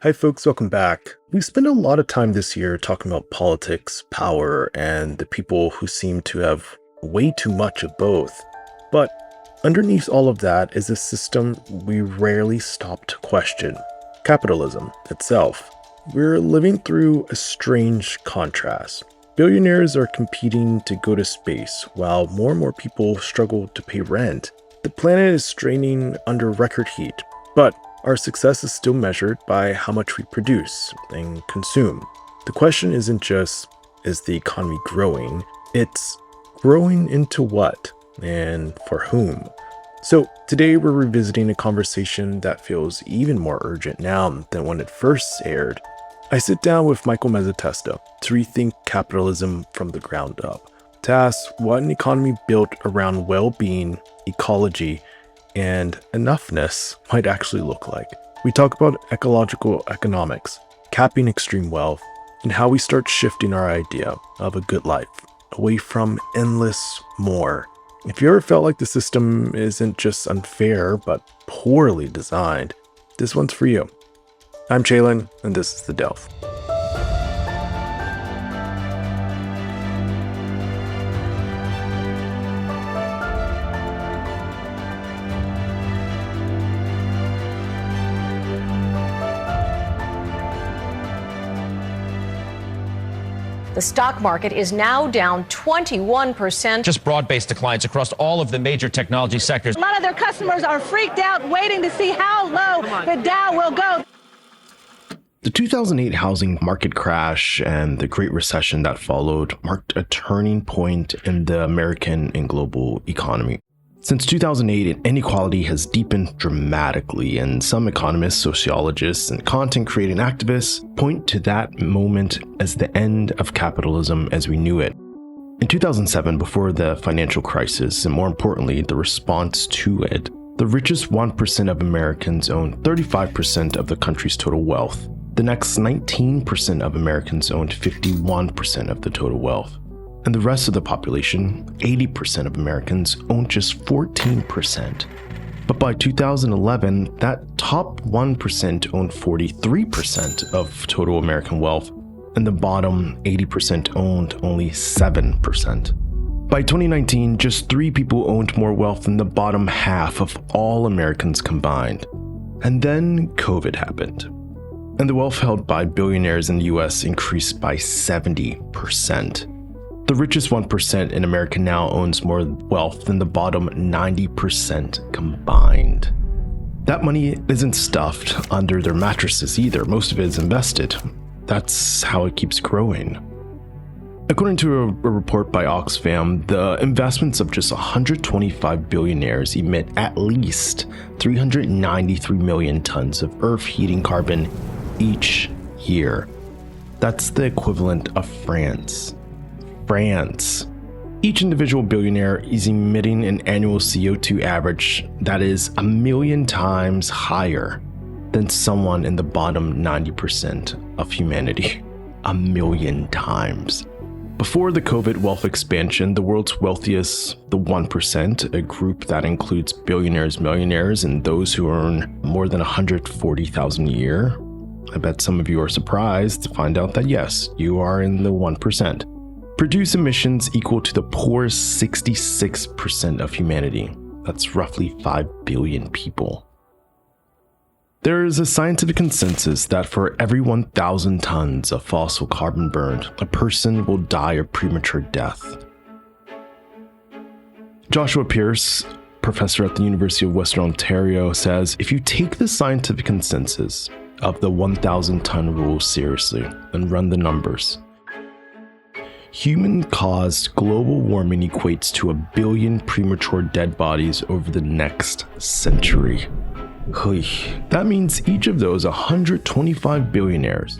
Hi folks, welcome back. We've spent a lot of time this year talking about politics, power, and the people who seem to have way too much of both. But underneath all of that is a system we rarely stop to question: capitalism itself. We're living through a strange contrast. Billionaires are competing to go to space, while more and more people struggle to pay rent. The planet is straining under record heat, but our success is still measured by how much we produce and consume. The question isn't just, is the economy growing? It's growing into what and for whom? So today we're revisiting a conversation that feels even more urgent now than when it first aired. I sit down with Michael Mezzatesta to rethink capitalism from the ground up, to ask what an economy built around well-being, ecology, and enoughness might actually look like. We talk about ecological economics, capping extreme wealth, and how we start shifting our idea of a good life away from endless more. If you ever felt like the system isn't just unfair, but poorly designed, this one's for you. I'm Chalin, and this is The Delve. The stock market is now down 21%. Just broad-based declines across all of the major technology sectors. A lot of their customers are freaked out, waiting to see how low the Dow will go. The 2008 housing market crash and the Great Recession that followed marked a turning point in the American and global economy. Since 2008, inequality has deepened dramatically, and some economists, sociologists, and content-creating activists point to that moment as the end of capitalism as we knew it. In 2007, before the financial crisis, and more importantly, the response to it, the richest 1% of Americans owned 35% of the country's total wealth. The next 19% of Americans owned 51% of the total wealth. And the rest of the population, 80% of Americans, owned just 14%. But by 2011, that top 1% owned 43% of total American wealth, and the bottom 80% owned only 7%. By 2019, just 3 people owned more wealth than the bottom half of all Americans combined. And then COVID happened. And the wealth held by billionaires in the US increased by 70%. The richest 1% in America now owns more wealth than the bottom 90% combined. That money isn't stuffed under their mattresses either. Most of it is invested. That's how it keeps growing. According to a report by Oxfam, the investments of just 125 billionaires emit at least 393 million tons of Earth-heating carbon each year. That's the equivalent of France. Each individual billionaire is emitting an annual CO2 average that is 1 million times higher than someone in the bottom 90% of humanity. 1 million times. Before the COVID wealth expansion, the world's wealthiest, the 1%, a group that includes billionaires, millionaires, and those who earn more than $140,000 a year. I bet some of you are surprised to find out that yes, you are in the 1%. Produce emissions equal to the poorest 66% of humanity. That's roughly 5 billion people. There is a scientific consensus that for every 1,000 tons of fossil carbon burned, a person will die a premature death. Joshua Pearce, professor at the University of Western Ontario, says if you take the scientific consensus of the 1,000-ton rule seriously and run the numbers, human-caused global warming equates to 1 billion premature dead bodies over the next century. That means each of those 125 billionaires,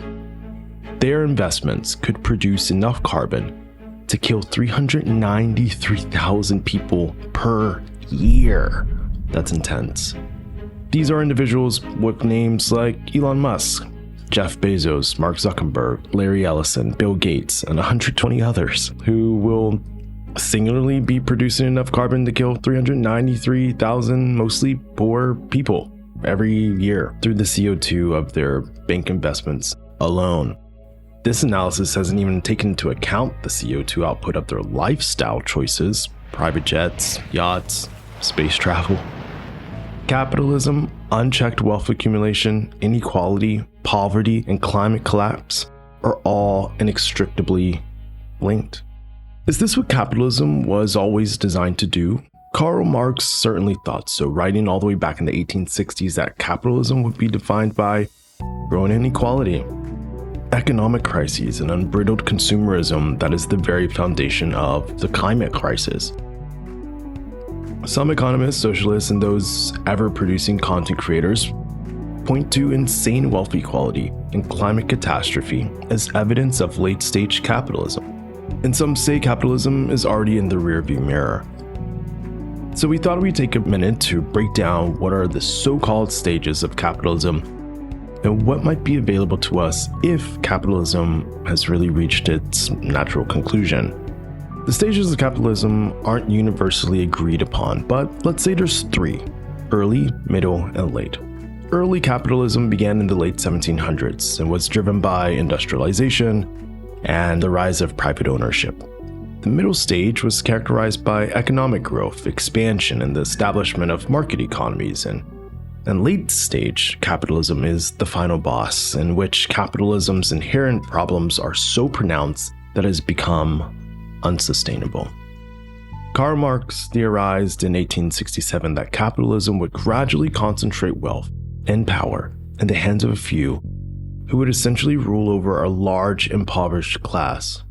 their investments could produce enough carbon to kill 393,000 people per year. That's intense. These are individuals with names like Elon Musk, Jeff Bezos, Mark Zuckerberg, Larry Ellison, Bill Gates, and 120 others who will singularly be producing enough carbon to kill 393,000 mostly poor people. every year through the CO2 of their bank investments alone. This analysis hasn't even taken into account the CO2 output of their lifestyle choices, private jets, yachts, space travel. Capitalism, unchecked wealth accumulation, inequality, poverty, and climate collapse are all inextricably linked. Is this what capitalism was always designed to do? Karl Marx certainly thought so, writing all the way back in the 1860s that capitalism would be defined by growing inequality, economic crises, and unbridled consumerism that is the very foundation of the climate crisis. Some economists, socialists, and those ever-producing content creators point to insane wealth equality and climate catastrophe as evidence of late-stage capitalism. And some say capitalism is already in the rearview mirror. So we thought we'd take a minute to break down what are the so-called stages of capitalism and what might be available to us if capitalism has really reached its natural conclusion. The stages of capitalism aren't universally agreed upon, but let's say there's three: early, middle, and late. Early capitalism began in the late 1700s and was driven by industrialization and the rise of private ownership. The middle stage was characterized by economic growth, expansion, and the establishment of market economies, and late stage capitalism is the final boss, in which capitalism's inherent problems are so pronounced that it has become unsustainable. Karl Marx theorized in 1867 that capitalism would gradually concentrate wealth and power in the hands of a few who would essentially rule over a large impoverished class,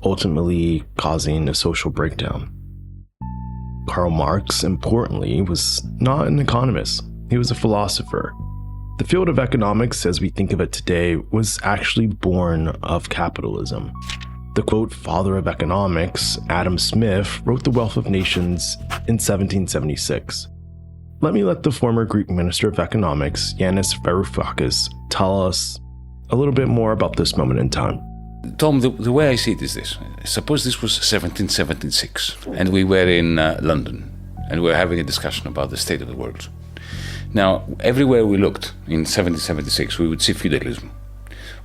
ultimately causing a social breakdown. Karl Marx, importantly, was not an economist. He was a philosopher. The field of economics, as we think of it today, was actually born of capitalism. The quote father of economics, Adam Smith, wrote The Wealth of Nations in 1776. Let the former Greek minister of economics, Yanis Varoufakis, tell us a little bit more about this moment in time. Tom, the way I see it is this. Suppose this was 1776 and we were in London and we were having a discussion about the state of the world. Now, everywhere we looked in 1776, we would see feudalism.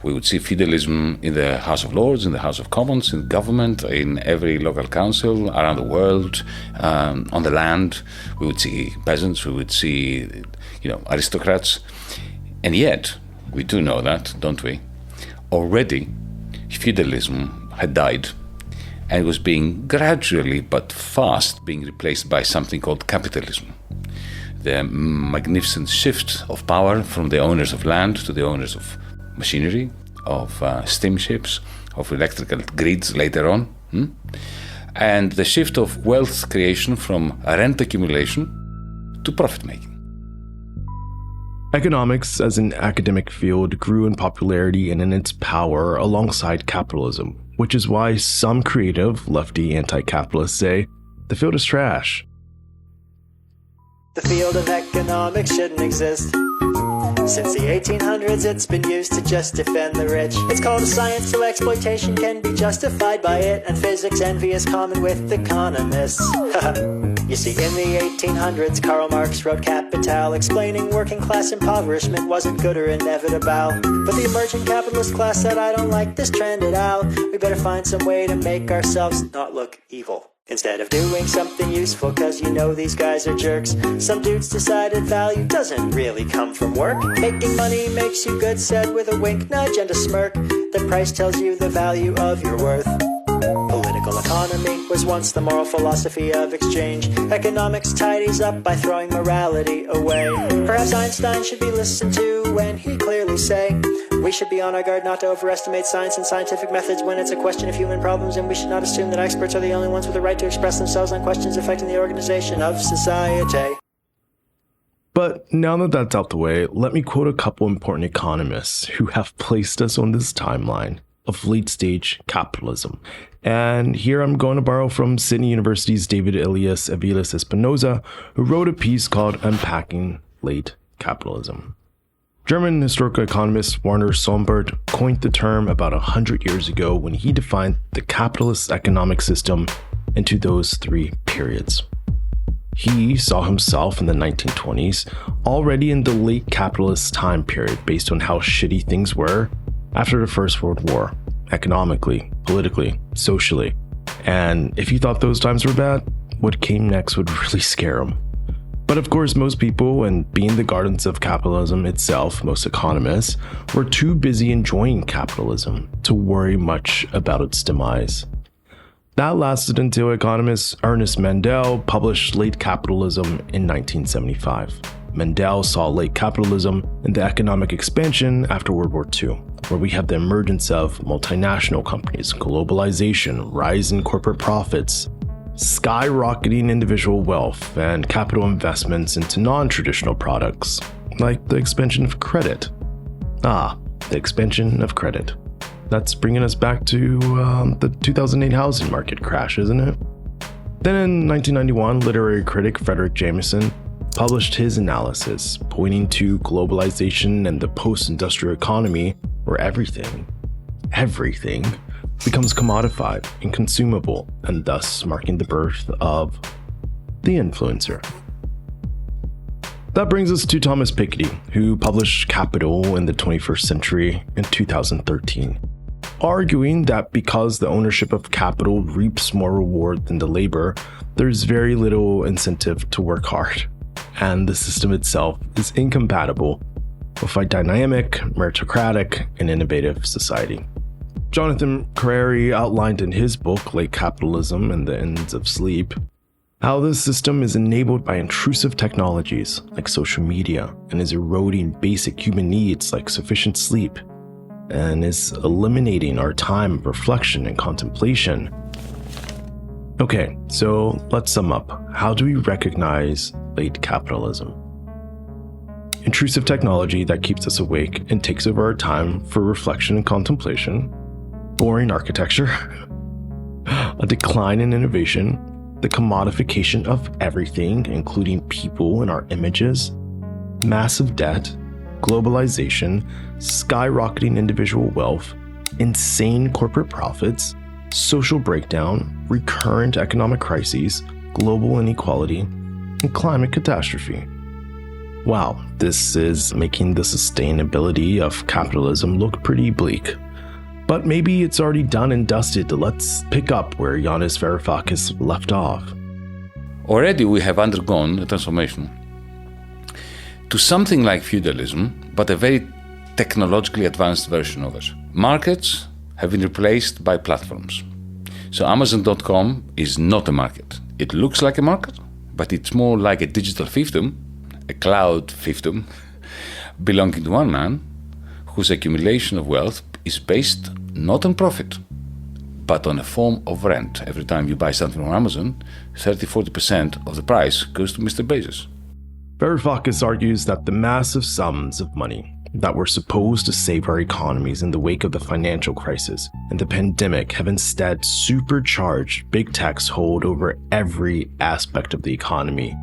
We would see feudalism in the House of Lords, in the House of Commons, in government, in every local council around the world, on the land. We would see peasants, we would see, aristocrats. And yet, we do know that, don't we? Already, feudalism had died and it was being gradually but fast being replaced by something called capitalism. The magnificent shift of power from the owners of land to the owners of machinery, of steamships, of electrical grids later on, and the shift of wealth creation from rent accumulation to profit making. Economics as an academic field grew in popularity and in its power alongside capitalism, which is why some creative, lefty anti-capitalists say the field is trash. The field of economics shouldn't exist. Since the 1800s, it's been used to just defend the rich. It's called a science, so exploitation can be justified by it, and physics envy is common with economists. You see, in the 1800s, Karl Marx wrote Capital, explaining working class impoverishment wasn't good or inevitable. But the emerging capitalist class said, I don't like this trend at all. We better find some way to make ourselves not look evil. Instead of doing something useful, cause these guys are jerks, some dudes decided value doesn't really come from work. Making money makes you good, said with a wink, nudge, and a smirk. The price tells you the value of your worth. Political economy was once the moral philosophy of exchange. Economics tidies up by throwing morality away. Perhaps Einstein should be listened to when he clearly say, we should be on our guard not to overestimate science and scientific methods when it's a question of human problems, and we should not assume that experts are the only ones with the right to express themselves on questions affecting the organization of society. But now that that's out the way, let me quote a couple important economists who have placed us on this timeline of late-stage capitalism. And here I'm going to borrow from Sydney University's David Elias Aviles Espinosa, who wrote a piece called Unpacking Late Capitalism. German historical economist Werner Sombart coined the term about 100 years ago when he defined the capitalist economic system into those three periods. He saw himself in the 1920s already in the late capitalist time period based on how shitty things were after the First World War, economically, politically, socially. And if he thought those times were bad, what came next would really scare him. But of course, most people, and being the gardens of capitalism itself, most economists, were too busy enjoying capitalism to worry much about its demise. That lasted until economist Ernest Mandel published Late Capitalism in 1975. Mandel saw late capitalism in the economic expansion after World War II, where we have the emergence of multinational companies, globalization, rise in corporate profits, skyrocketing individual wealth, and capital investments into non-traditional products, like the expansion of credit. The expansion of credit. That's bringing us back to the 2008 housing market crash, isn't it? Then in 1991, literary critic Frederick Jameson published his analysis, pointing to globalization and the post-industrial economy where everything becomes commodified and consumable, and thus marking the birth of the influencer. That brings us to Thomas Piketty, who published Capital in the 21st Century in 2013, arguing that because the ownership of capital reaps more reward than the labor, there's very little incentive to work hard, and the system itself is incompatible with a dynamic, meritocratic, and innovative society. Jonathan Carreri outlined in his book, Late Capitalism and the Ends of Sleep, how this system is enabled by intrusive technologies like social media and is eroding basic human needs like sufficient sleep, and is eliminating our time of reflection and contemplation. Okay, so let's sum up. How do we recognize late capitalism? Intrusive technology that keeps us awake and takes over our time for reflection and contemplation. Boring architecture. A decline in innovation. The commodification of everything, including people and our images. Massive debt. Globalization. Skyrocketing individual wealth. Insane corporate profits. Social breakdown. Recurrent economic crises. Global inequality. And climate catastrophe. Wow, this is making the sustainability of capitalism look pretty bleak. But maybe it's already done and dusted. Let's pick up where Yanis Varoufakis left off. Already we have undergone a transformation to something like feudalism, but a very technologically advanced version of it. Markets have been replaced by platforms. So Amazon.com is not a market. It looks like a market, but it's more like a digital fiefdom, a cloud fiefdom, belonging to one man, whose accumulation of wealth is based not on profit, but on a form of rent. Every time you buy something on Amazon, 30-40% of the price goes to Mr. Bezos. Varoufakis argues that the massive sums of money that were supposed to save our economies in the wake of the financial crisis and the pandemic have instead supercharged big tech's hold over every aspect of the economy.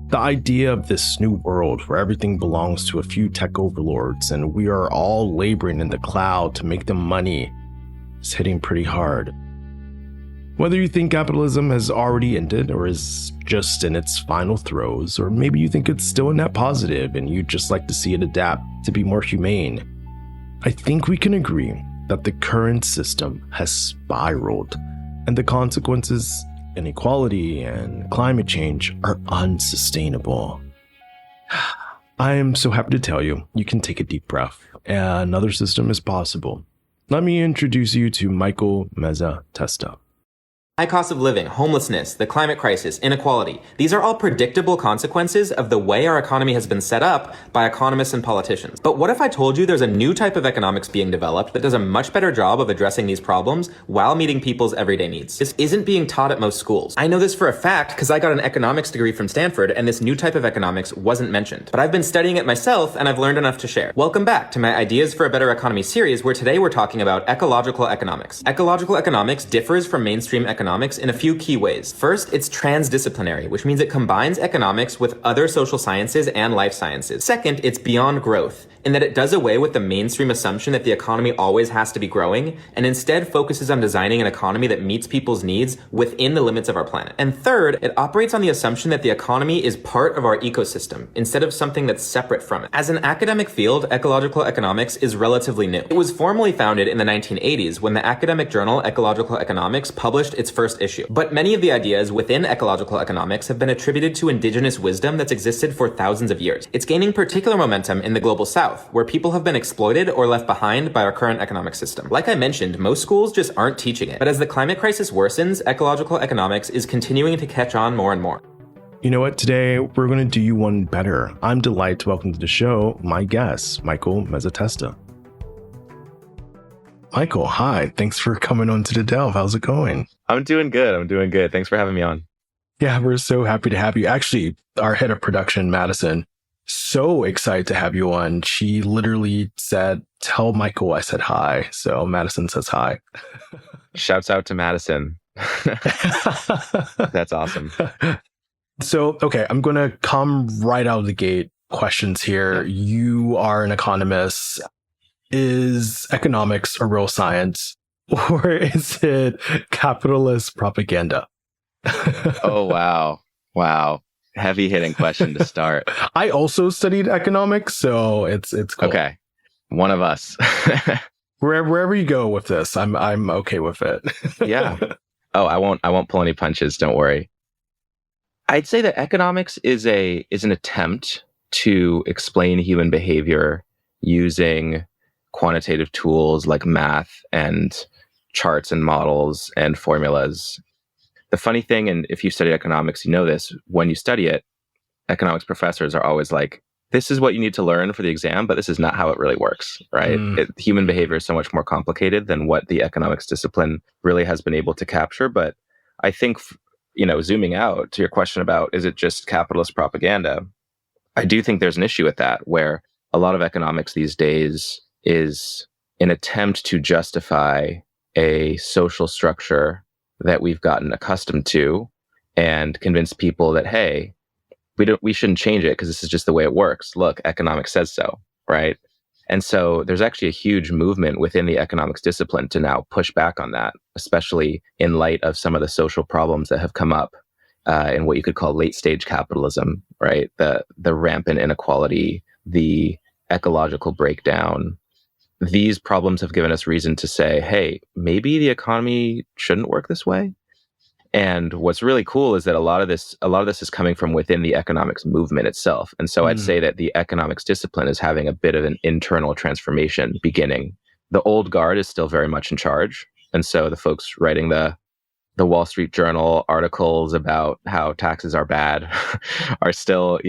The idea of this new world where everything belongs to a few tech overlords and we are all laboring in the cloud to make them money is hitting pretty hard. Whether you think capitalism has already ended or is just in its final throes, or maybe you think it's still a net positive and you'd just like to see it adapt to be more humane, I think we can agree that the current system has spiraled and the consequences, inequality and climate change, are unsustainable. I am so happy to tell you, you can take a deep breath. Another system is possible. Let me introduce you to Michael Mezzatesta. High cost of living, homelessness, the climate crisis, inequality. These are all predictable consequences of the way our economy has been set up by economists and politicians. But what if I told you there's a new type of economics being developed that does a much better job of addressing these problems while meeting people's everyday needs? This isn't being taught at most schools. I know this for a fact because I got an economics degree from Stanford and this new type of economics wasn't mentioned. But I've been studying it myself and I've learned enough to share. Welcome back to my Ideas for a Better Economy series, where today we're talking about ecological economics. Ecological economics differs from mainstream economics economics in a few key ways. First, it's transdisciplinary, which means it combines economics with other social sciences and life sciences. Second, it's beyond growth, in that it does away with the mainstream assumption that the economy always has to be growing, and instead focuses on designing an economy that meets people's needs within the limits of our planet. And third, it operates on the assumption that the economy is part of our ecosystem, instead of something that's separate from it. As an academic field, ecological economics is relatively new. It was formally founded in the 1980s when the academic journal Ecological Economics published its first issue. But many of the ideas within ecological economics have been attributed to indigenous wisdom that's existed for thousands of years. It's gaining particular momentum in the global south, where people have been exploited or left behind by our current economic system. Like I mentioned, most schools just aren't teaching it. But as the climate crisis worsens, ecological economics is continuing to catch on more and more. You know what? Today, we're going to do you one better. I'm delighted to welcome to the show my guest, Michael Mezzatesta. Michael, hi. Thanks for coming on to the Delve. How's it going? I'm doing good. Thanks for having me on. Yeah, we're so happy to have you. Actually, our head of production, Madison, so excited to have you on. She literally said, tell Michael I said hi. So Madison says hi. Shouts out to Madison. That's awesome. So, okay, I'm going to come right out of the gate. Questions here. You are an economist. Is economics a real science, or is it capitalist propaganda? Oh, wow. Heavy hitting question to start. I also studied economics, so it's cool. Okay. One of us. Wherever you go with this, I'm okay with it. Yeah. Oh, I won't pull any punches, don't worry. I'd say that economics is an attempt to explain human behavior using quantitative tools like math and charts and models and formulas. The funny thing, and if you study economics, you know this, when you study it, economics professors are always like, this is what you need to learn for the exam, but this is not how it really works, right? Human behavior is so much more complicated than what the economics discipline really has been able to capture. But I think, zooming out to your question about, is it just capitalist propaganda? I do think there's an issue with that, where a lot of economics these days is an attempt to justify a social structure that we've gotten accustomed to and convince people that, hey, we shouldn't change it because this is just the way it works. Look, economics says so, right? And so there's actually a huge movement within the economics discipline to now push back on that, especially in light of some of the social problems that have come up in what you could call late stage capitalism, right? The rampant inequality, the ecological breakdown. These problems have given us reason to say, hey, maybe the economy shouldn't work this way. And what's really cool is that a lot of this is coming from within the economics movement itself. And so I'd say that the economics discipline is having a bit of an internal transformation beginning. The old guard is still very much in charge. And so the folks writing the Wall Street Journal articles about how taxes are bad are still,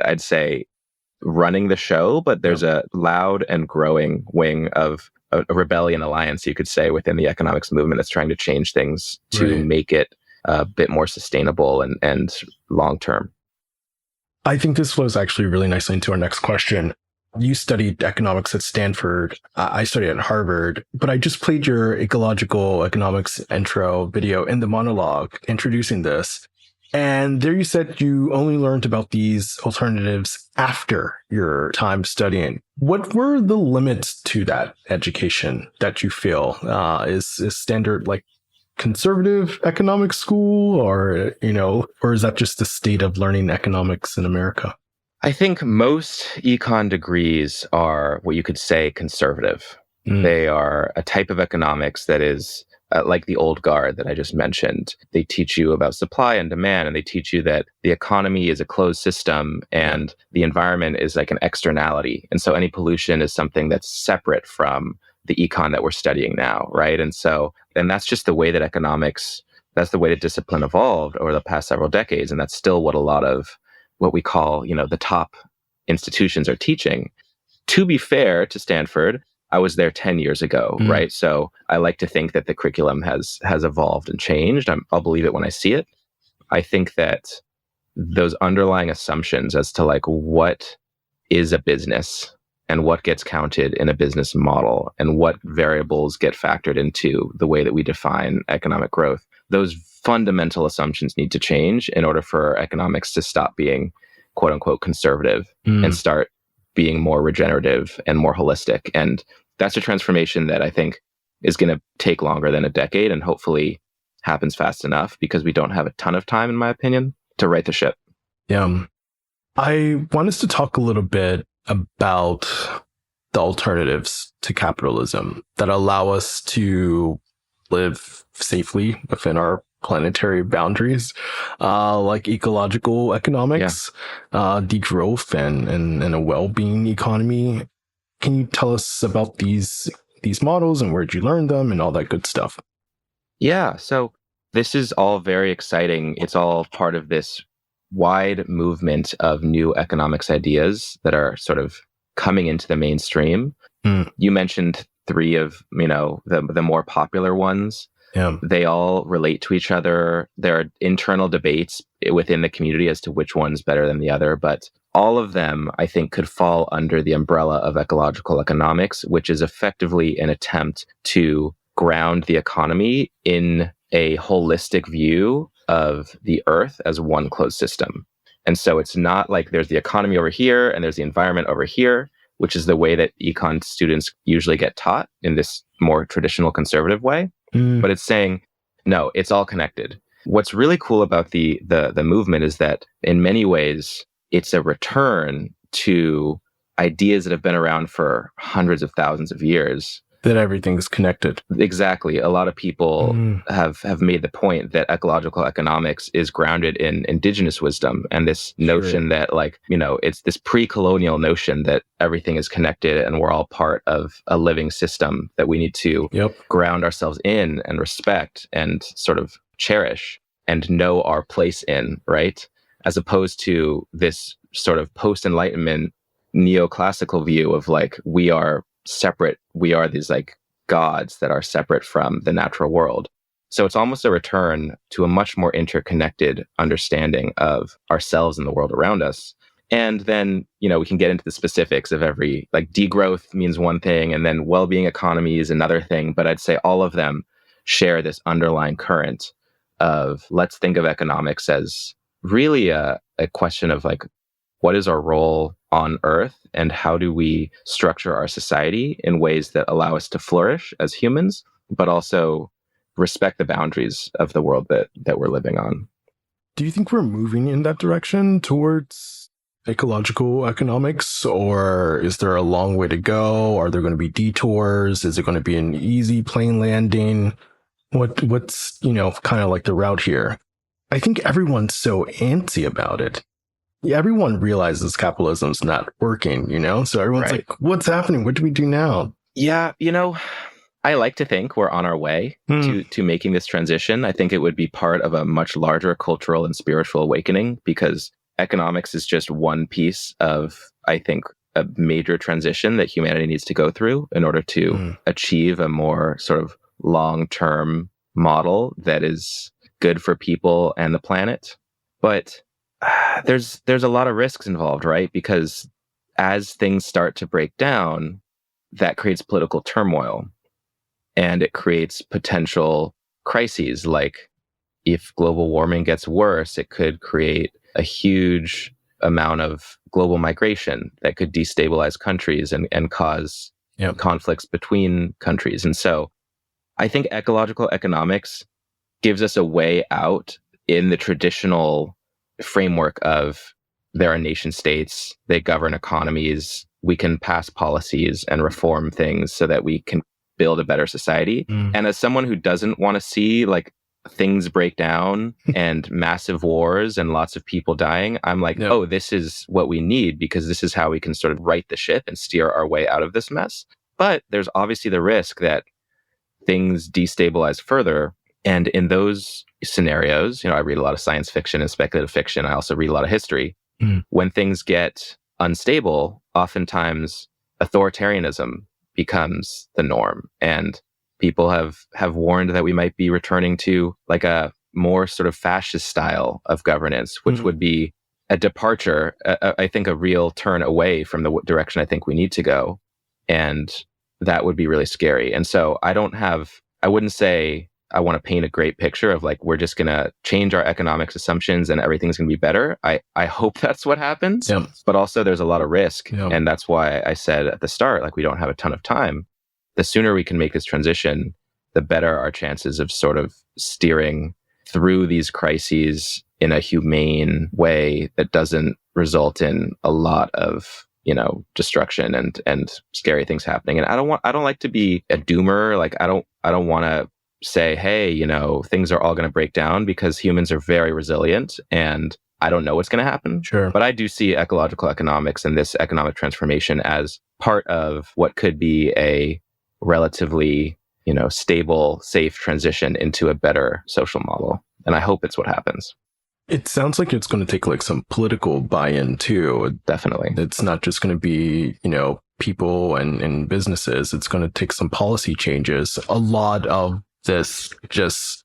I'd say, running the show, but there's a loud and growing wing of a rebellion alliance, you could say, within the economics movement that's trying to change things to make it a bit more sustainable and long-term. I think this flows actually really nicely into our next question. You studied economics at Stanford. I studied at Harvard, but I just played your Ecological Economics intro video in the monologue introducing this. And there you said you only learned about these alternatives after your time studying. What were the limits to that education that you feel? Is Standard like conservative economic school, or is that just the state of learning economics in America? I think most econ degrees are what you could say conservative. They are a type of economics that is like the old guard that I just mentioned. They teach you about supply and demand, and they teach you that the economy is a closed system and the environment is like an externality. And so any pollution is something that's separate from the econ that we're studying now, right? And that's just the way that that's the way that discipline evolved over the past several decades. And that's still what a lot of what we call, the top institutions are teaching. To be fair to Stanford, I was there 10 years ago, right? So I like to think that the curriculum has evolved and changed. I'll believe it when I see it. I think that those underlying assumptions as to like what is a business and what gets counted in a business model and what variables get factored into the way that we define economic growth. Those fundamental assumptions need to change in order for economics to stop being quote unquote conservative and start being more regenerative and more holistic. And that's a transformation that I think is going to take longer than a decade and hopefully happens fast enough because we don't have a ton of time, in my opinion, to right the ship. Yeah. I want us to talk a little bit about the alternatives to capitalism that allow us to live safely within our planetary boundaries, like ecological economics, degrowth, and a well-being economy. Can you tell us about these models and where'd you learn them and all that good stuff? Yeah, so this is all very exciting. It's all part of this wide movement of new economics ideas that are sort of coming into the mainstream. You mentioned three of, the more popular ones. Yeah. They all relate to each other. There are internal debates within the community as to which one's better than the other, but all of them, I think, could fall under the umbrella of ecological economics, which is effectively an attempt to ground the economy in a holistic view of the earth as one closed system. And so it's not like there's the economy over here and there's the environment over here, which is the way that econ students usually get taught in this more traditional conservative way. But it's saying, no, it's all connected. What's really cool about the movement is that in many ways, it's a return to ideas that have been around for hundreds of thousands of years. That everything's connected. Exactly. A lot of people have made the point that ecological economics is grounded in indigenous wisdom and this notion that it's this pre-colonial notion that everything is connected and we're all part of a living system that we need to ground ourselves in and respect and sort of cherish and know our place in, right? As opposed to this sort of post-Enlightenment neoclassical view of we are separate. We are these gods that are separate from the natural world. So it's almost a return to a much more interconnected understanding of ourselves and the world around us. And then, we can get into the specifics of every, degrowth means one thing, and then well-being economy is another thing. But I'd say all of them share this underlying current of let's think of economics as really a question of what is our role on Earth and how do we structure our society in ways that allow us to flourish as humans, but also respect the boundaries of the world that we're living on. Do you think we're moving in that direction towards ecological economics, or is there a long way to go? Are there going to be detours? Is it going to be an easy plane landing? What's kind of the route here? I think everyone's so antsy about it. Yeah, everyone realizes capitalism's not working, So everyone's what's happening? What do we do now? Yeah, I like to think we're on our way to making this transition. I think it would be part of a much larger cultural and spiritual awakening because economics is just one piece of, I think, a major transition that humanity needs to go through in order to achieve a more sort of long-term model that is good for people and the planet. But there's a lot of risks involved, right? Because as things start to break down, that creates political turmoil and it creates potential crises. Like if global warming gets worse, it could create a huge amount of global migration that could destabilize countries and cause conflicts between countries. And so I think ecological economics gives us a way out in the traditional framework of there are nation states, they govern economies, we can pass policies and reform things so that we can build a better society. And as someone who doesn't want to see things break down and massive wars and lots of people dying, I'm oh, this is what we need because this is how we can sort of right the ship and steer our way out of this mess. But there's obviously the risk that things destabilize further. And in those scenarios, I read a lot of science fiction and speculative fiction. I also read a lot of history. When things get unstable, oftentimes authoritarianism becomes the norm. And people have warned that we might be returning to a more sort of fascist style of governance, which would be a departure, I think a real turn away from the direction I think we need to go. And that would be really scary. And so I wouldn't say I want to paint a great picture of like, we're just going to change our economics assumptions and everything's going to be better. I hope that's what happens, but also there's a lot of risk. And that's why I said at the start, like, we don't have a ton of time. The sooner we can make this transition, the better our chances of sort of steering through these crises in a humane way that doesn't result in a lot of, destruction and scary things happening. And I don't like to be a doomer. Like, I don't want to say, hey, things are all going to break down, because humans are very resilient and I don't know what's going to happen. Sure. But I do see ecological economics and this economic transformation as part of what could be a relatively, stable, safe transition into a better social model. And I hope it's what happens. It sounds like it's going to take like some political buy-in too. Definitely. It's not just going to be, people and businesses. It's going to take some policy changes. A lot of this just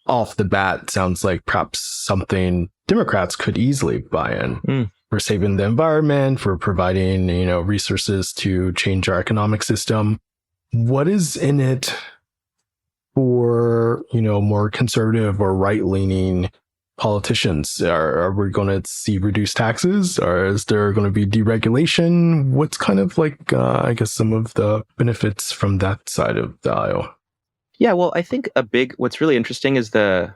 off the bat sounds like perhaps something Democrats could easily buy in. For saving the environment, for providing, resources to change our economic system. What is in it for, more conservative or right-leaning politicians? Are we going to see reduced taxes, or is there going to be deregulation? What's kind of like, I guess, some of the benefits from that side of the aisle? Yeah, well, I think what's really interesting is the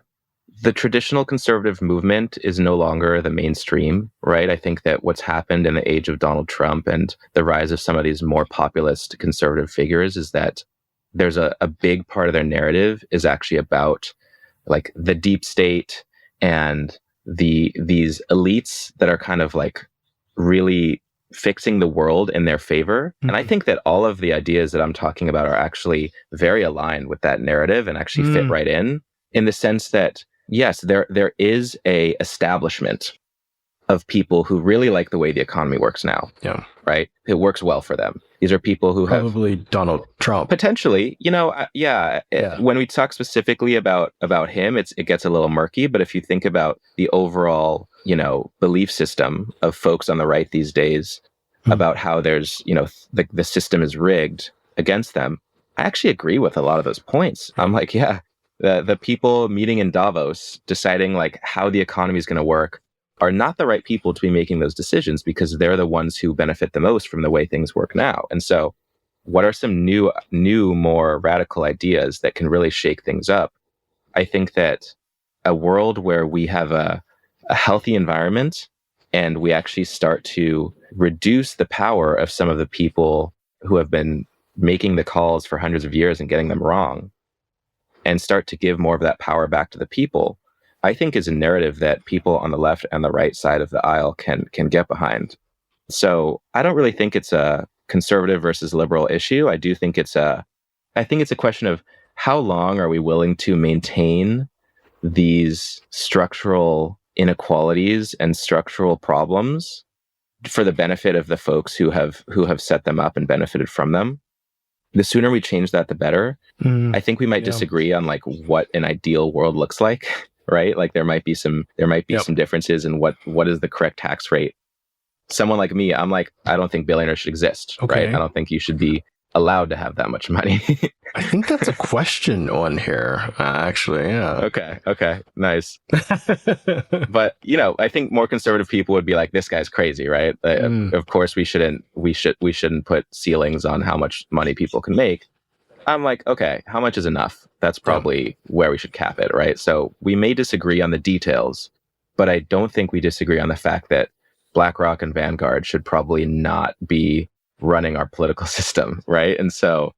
traditional conservative movement is no longer the mainstream, right? I think that what's happened in the age of Donald Trump and the rise of some of these more populist conservative figures is that there's a big part of their narrative is actually about like the deep state and these elites that are kind of like really fixing the world in their favor. And I think that all of the ideas that I'm talking about are actually very aligned with that narrative and actually fit right in the sense that, yes, there is a establishment of people who really like the way the economy works now. Yeah. Right? It works well for them. These are people who probably Donald Trump. Potentially, when we talk specifically about him, it gets a little murky. But if you think about the overall, belief system of folks on the right these days about how there's, the system is rigged against them, I actually agree with a lot of those points. I'm like, yeah, the people meeting in Davos deciding like how the economy is going to work are not the right people to be making those decisions, because they're the ones who benefit the most from the way things work now. And so what are some new, more radical ideas that can really shake things up? I think that a world where we have a healthy environment and we actually start to reduce the power of some of the people who have been making the calls for hundreds of years and getting them wrong, and start to give more of that power back to the people, I think is a narrative that people on the left and the right side of the aisle can get behind. So I don't really think it's a conservative versus liberal issue. I do think I think it's a question of how long are we willing to maintain these structural inequalities and structural problems for the benefit of the folks who have set them up and benefited from them. The sooner we change that, the better. I think we might disagree on like what an ideal world looks like. Right? Like there might be some differences in what is the correct tax rate. Someone like me, I'm like, I don't think billionaires should exist. Okay. Right? I don't think you should be allowed to have that much money. I think that's a question on here, actually. Yeah. Okay. Nice. But, I think more conservative people would be like, this guy's crazy, right? Of course we shouldn't put ceilings on how much money people can make. I'm like, okay, how much is enough? That's probably where we should cap it, right? So we may disagree on the details, but I don't think we disagree on the fact that BlackRock and Vanguard should probably not be running our political system, right? And so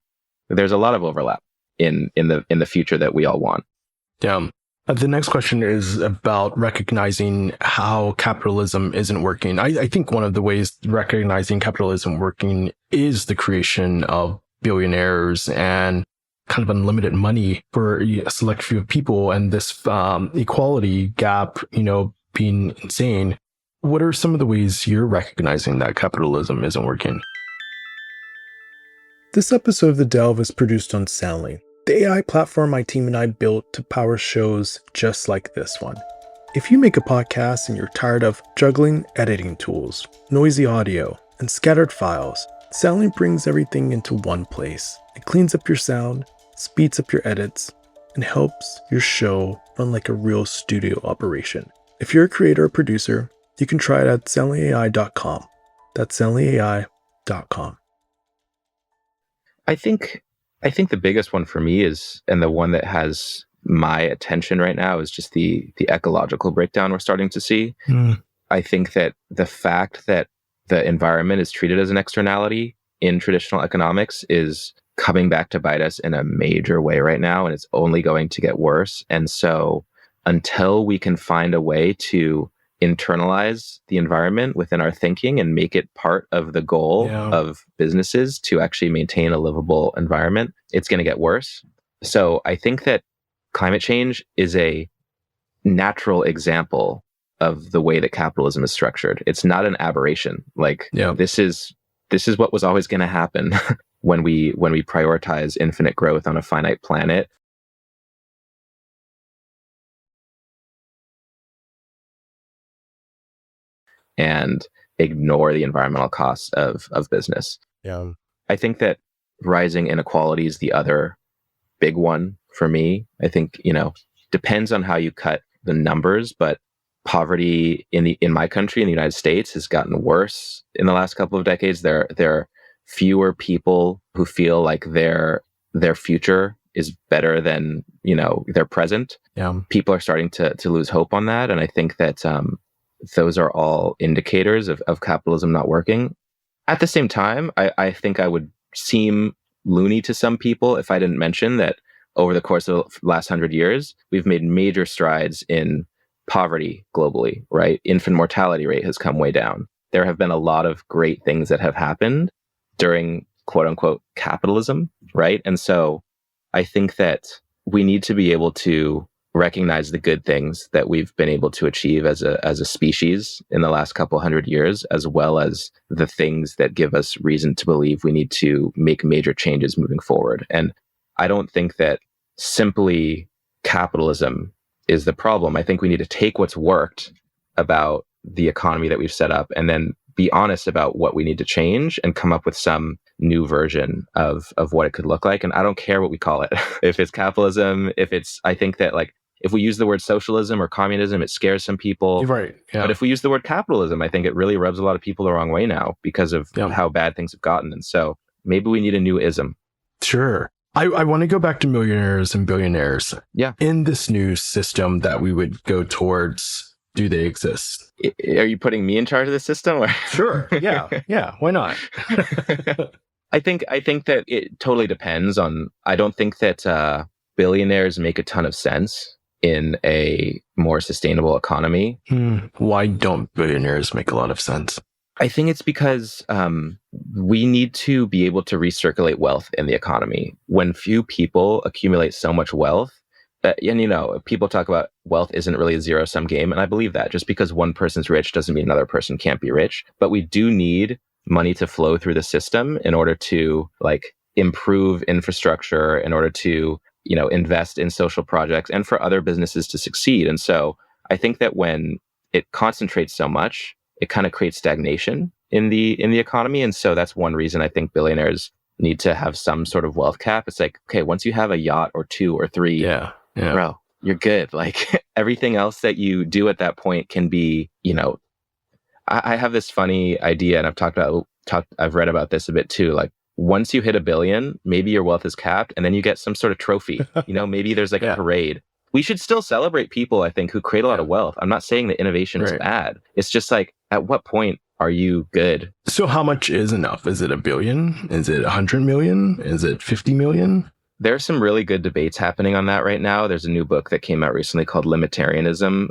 there's a lot of overlap in the future that we all want. Yeah. The next question is about recognizing how capitalism isn't working. I think one of the ways recognizing capitalism working is the creation of billionaires and kind of unlimited money for a select few people, and this equality gap, being insane. What are some of the ways you're recognizing that capitalism isn't working? This episode of The Delve is produced on Chalin, the AI platform my team and I built to power shows just like this one. If you make a podcast and you're tired of juggling editing tools, noisy audio, and scattered files, Chalin brings everything into one place. It cleans up your sound, speeds up your edits, and helps your show run like a real studio operation. If you're a creator or producer, you can try it at chalinai.com. That's chalinai.com. I think the biggest one for me is, and the one that has my attention right now, is just the ecological breakdown we're starting to see. I think that the fact that the environment is treated as an externality in traditional economics is coming back to bite us in a major way right now, and it's only going to get worse. And so until we can find a way to internalize the environment within our thinking and make it part of the goal of businesses to actually maintain a livable environment, it's going to get worse. So I think that climate change is a natural example of the way that capitalism is structured. It's not an aberration. This is what was always going to happen when we prioritize infinite growth on a finite planet. And ignore the environmental costs of business. Yeah. I think that rising inequality is the other big one for me. I think, depends on how you cut the numbers, but poverty in my country, in the United States, has gotten worse in the last couple of decades. There are fewer people who feel like their future is better than, their present. Yeah. People are starting to lose hope on that. And I think that those are all indicators of capitalism not working. At the same time, I think I would seem loony to some people if I didn't mention that over the course of the last 100 years, we've made major strides in poverty globally, right? Infant mortality rate has come way down. There have been a lot of great things that have happened during quote unquote capitalism, right? And so I think that we need to be able to recognize the good things that we've been able to achieve as a species in the last couple hundred years, as well as the things that give us reason to believe we need to make major changes moving forward. And I don't think that simply capitalism is the problem. I think we need to take what's worked about the economy that we've set up and then be honest about what we need to change and come up with some new version of what it could look like. And I don't care what we call it. If it's capitalism, I think that if we use the word socialism or communism, it scares some people. Right. Yeah. But if we use the word capitalism, I think it really rubs a lot of people the wrong way now because of how bad things have gotten. And so maybe we need a new ism. Sure. I want to go back to millionaires and billionaires. Yeah. In this new system that we would go towards, do they exist? Are you putting me in charge of the system? Or? Sure. Yeah. Yeah. Why not? I think that it totally depends on. I don't think that billionaires make a ton of sense in a more sustainable economy. Why don't billionaires make a lot of sense? I think it's because we need to be able to recirculate wealth in the economy. When few people accumulate so much wealth, and people talk about wealth isn't really a zero-sum game, and I believe that. Just because one person's rich doesn't mean another person can't be rich. But we do need money to flow through the system in order to improve infrastructure, in order to invest in social projects and for other businesses to succeed. And so I think that when it concentrates so much, it kind of creates stagnation in the economy. And so that's one reason I think billionaires need to have some sort of wealth cap. It's okay, once you have a yacht or two or three, bro, you're good. Everything else that you do at that point can be, I have this funny idea, and I've read about this a bit too. Once you hit $1 billion, maybe your wealth is capped, and then you get some sort of trophy. Maybe there's a parade. We should still celebrate people, I think, who create a lot of wealth. I'm not saying that innovation is bad. It's just at what point are you good? So how much is enough? Is it $1 billion? Is it 100 million? Is it 50 million? There are some really good debates happening on that right now. There's a new book that came out recently called Limitarianism,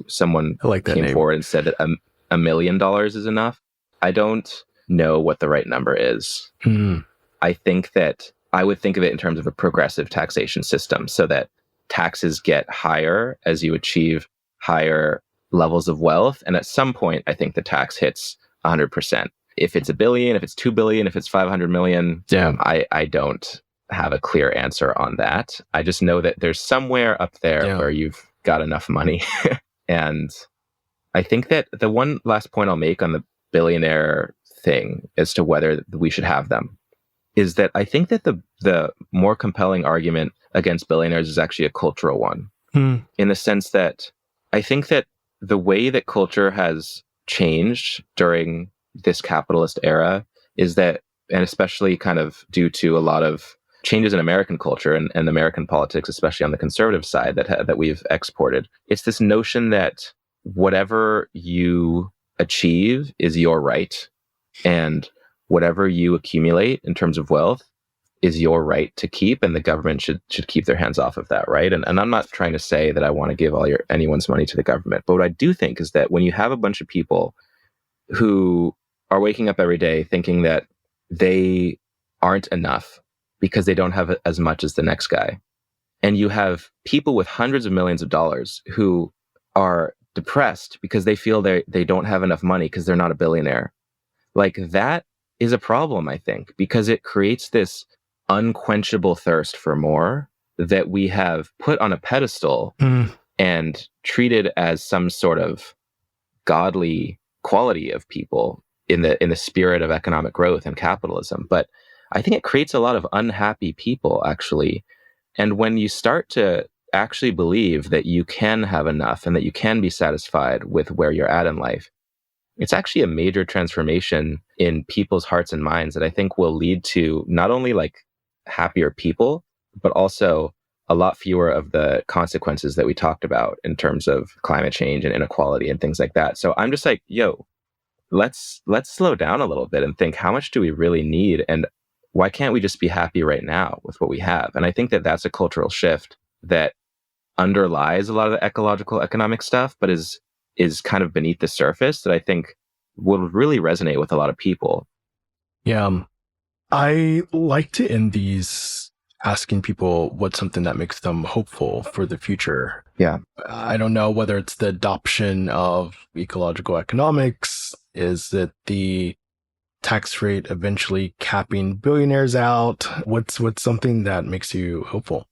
someone came forward and said that $1 million is enough. I don't know what the right number is. I think that I would think of it in terms of a progressive taxation system, so that taxes get higher as you achieve higher levels of wealth. And at some point, I think the tax hits 100%. If it's $1 billion, if it's $2 billion, if it's 500 million, I don't have a clear answer on that. I just know that there's somewhere up there where you've got enough money. And I think that the one last point I'll make on the billionaire thing as to whether we should have them is that I think that the more compelling argument against billionaires is actually a cultural one, in the sense that I think that the way that culture has changed during this capitalist era is that, and especially kind of due to a lot of changes in American culture and American politics, especially on the conservative side that we've exported, it's this notion that whatever you achieve is your right, and whatever you accumulate in terms of wealth is your right to keep, and the government should keep their hands off of that, right? And I'm not trying to say that I want to give anyone's money to the government, but what I do think is that when you have a bunch of people who are waking up every day thinking that they aren't enough because they don't have as much as the next guy, and you have people with hundreds of millions of dollars who are depressed because they feel they don't have enough money because they're not a billionaire, like that is a problem, I think, because it creates this unquenchable thirst for more that we have put on a pedestal and treated as some sort of godly quality of people in the spirit of economic growth and capitalism. But I think it creates a lot of unhappy people, actually. And when you start to actually believe that you can have enough and that you can be satisfied with where you're at in life, it's actually a major transformation in people's hearts and minds that I think will lead to not only like happier people, but also a lot fewer of the consequences that we talked about in terms of climate change and inequality and things like that. So I'm just like, yo, let's slow down a little bit and think, how much do we really need? And why can't we just be happy right now with what we have? And I think that that's a cultural shift that underlies a lot of the ecological economic stuff, but is kind of beneath the surface, that I think will really resonate with a lot of people. Yeah. I like to end these asking people what's something that makes them hopeful for the future. Yeah. I don't know whether it's the adoption of ecological economics. Is it the tax rate eventually capping billionaires out? What's something that makes you hopeful?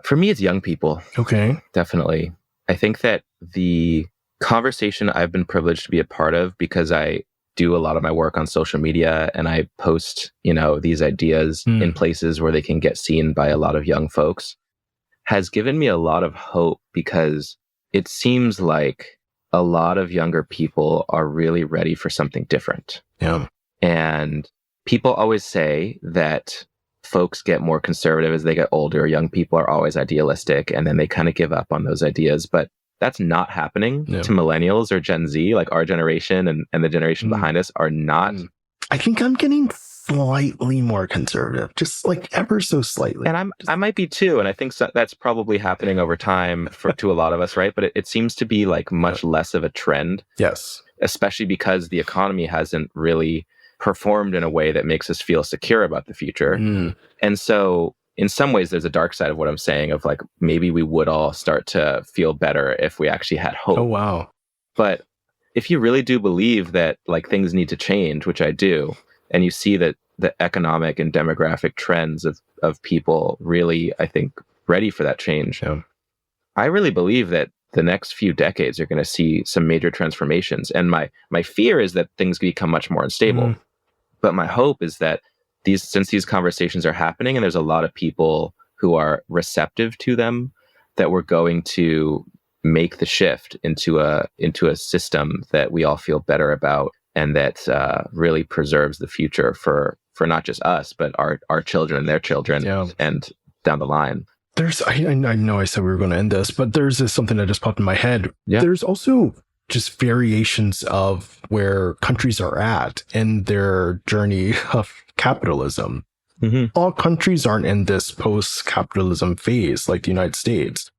For me, it's young people. Okay. Definitely. I think that the conversation I've been privileged to be a part of, because I do a lot of my work on social media and I post, these ideas in places where they can get seen by a lot of young folks, has given me a lot of hope, because it seems like a lot of younger people are really ready for something different. Yeah. And people always say that folks get more conservative as they get older. Young people are always idealistic, and then they kind of give up on those ideas. But that's not happening to millennials or Gen Z, like our generation and the generation behind us are not. I think I'm getting slightly more conservative, just like ever so slightly. And I might be too. And I think that's probably happening over time to a lot of us, right? But it seems to be like much less of a trend. Yes. Especially because the economy hasn't really performed in a way that makes us feel secure about the future. And so in some ways, there's a dark side of what I'm saying, of like, maybe we would all start to feel better if we actually had hope. Oh, wow. But if you really do believe that like things need to change, which I do, and you see that the economic and demographic trends of people really, I think, ready for that change, I really believe that the next few decades are going to see some major transformations. And my fear is that things become much more unstable. But my hope is that since these conversations are happening and there's a lot of people who are receptive to them, that we're going to make the shift into a system that we all feel better about, and that really preserves the future for not just us, but our children and their children, and down the line. I know I said we were going to end this, but there's something that just popped in my head. Yeah. There's also just variations of where countries are at in their journey of capitalism. All countries aren't in this post-capitalism phase like the United States.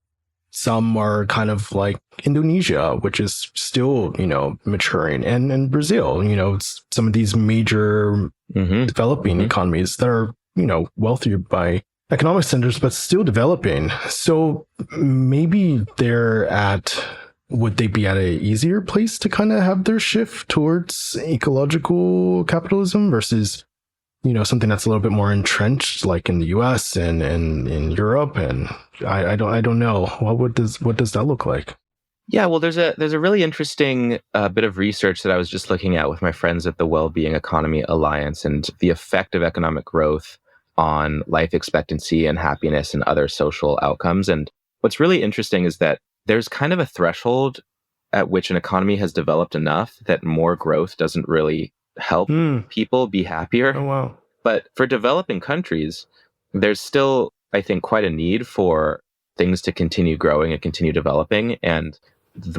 Some are kind of like Indonesia, which is still, maturing, and Brazil, some of these major developing economies that are, wealthier by economic centers, but still developing. So maybe would they be at an easier place to kind of have their shift towards ecological capitalism versus, something that's a little bit more entrenched, like in the US and in Europe? And I don't know. What does that look like? Yeah, well, there's a really interesting bit of research that I was just looking at with my friends at the Wellbeing Economy Alliance and the effect of economic growth on life expectancy and happiness and other social outcomes. And what's really interesting is that there's kind of a threshold at which an economy has developed enough that more growth doesn't really help people be happier. Oh, wow. But for developing countries, there's still, I think, quite a need for things to continue growing and continue developing. And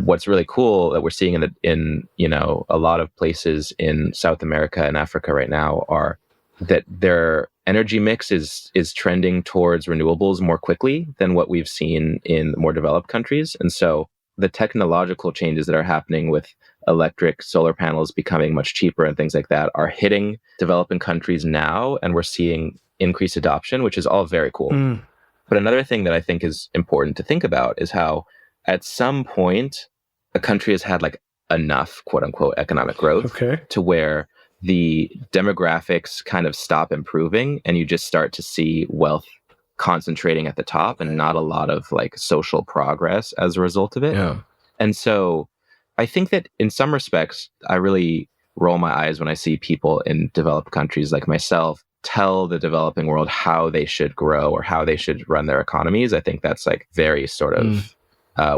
what's really cool that we're seeing in a lot of places in South America and Africa right now are that their energy mix is trending towards renewables more quickly than what we've seen in more developed countries. And so the technological changes that are happening with electric solar panels becoming much cheaper and things like that are hitting developing countries now, and we're seeing increased adoption, which is all very cool. But another thing that I think is important to think about is how at some point a country has had like enough quote unquote economic growth to where the demographics kind of stop improving and you just start to see wealth concentrating at the top and not a lot of like social progress as a result of it. Yeah. And so I think that in some respects, I really roll my eyes when I see people in developed countries like myself tell the developing world how they should grow or how they should run their economies. I think that's like very sort of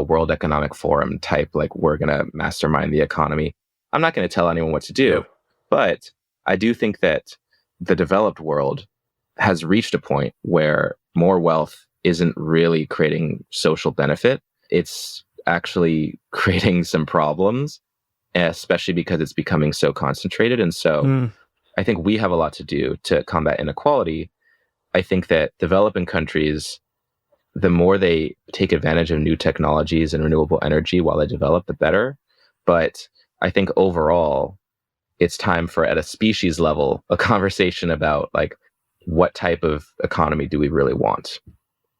World Economic Forum type, like we're going to mastermind the economy. I'm not going to tell anyone what to do, but I do think that the developed world has reached a point where more wealth isn't really creating social benefit. It's actually creating some problems, especially because it's becoming so concentrated. And so I think we have a lot to do to combat inequality. I think that developing countries, the more they take advantage of new technologies and renewable energy while they develop, the better. But I think overall, it's time for, at a species level, a conversation about like, what type of economy do we really want?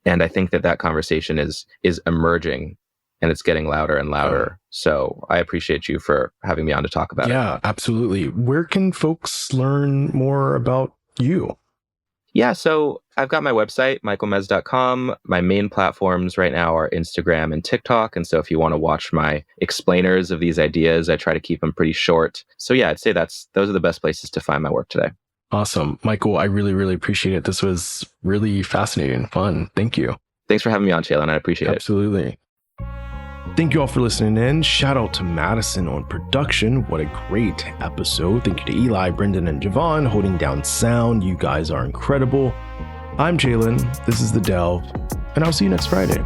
And I think that conversation is emerging and it's getting louder and louder. So I appreciate you for having me on to talk about it. Yeah, absolutely. Where can folks learn more about you? Yeah, so I've got my website, michaelmez.com. My main platforms right now are Instagram and TikTok. And so if you want to watch my explainers of these ideas, I try to keep them pretty short. So yeah, I'd say those are the best places to find my work today. Awesome. Michael, I really, really appreciate it. This was really fascinating and fun. Thank you. Thanks for having me on, Chalin. I appreciate it. Absolutely. Thank you all for listening in. Shout out to Madison on production. What a great episode. Thank you to Eli, Brendan, and Javon holding down sound. You guys are incredible. I'm Chalin. This is The Delve, and I'll see you next Friday.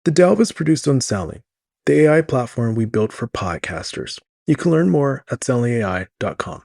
The Delve is produced on Chalin, the AI platform we built for podcasters. You can learn more at chalinai.com.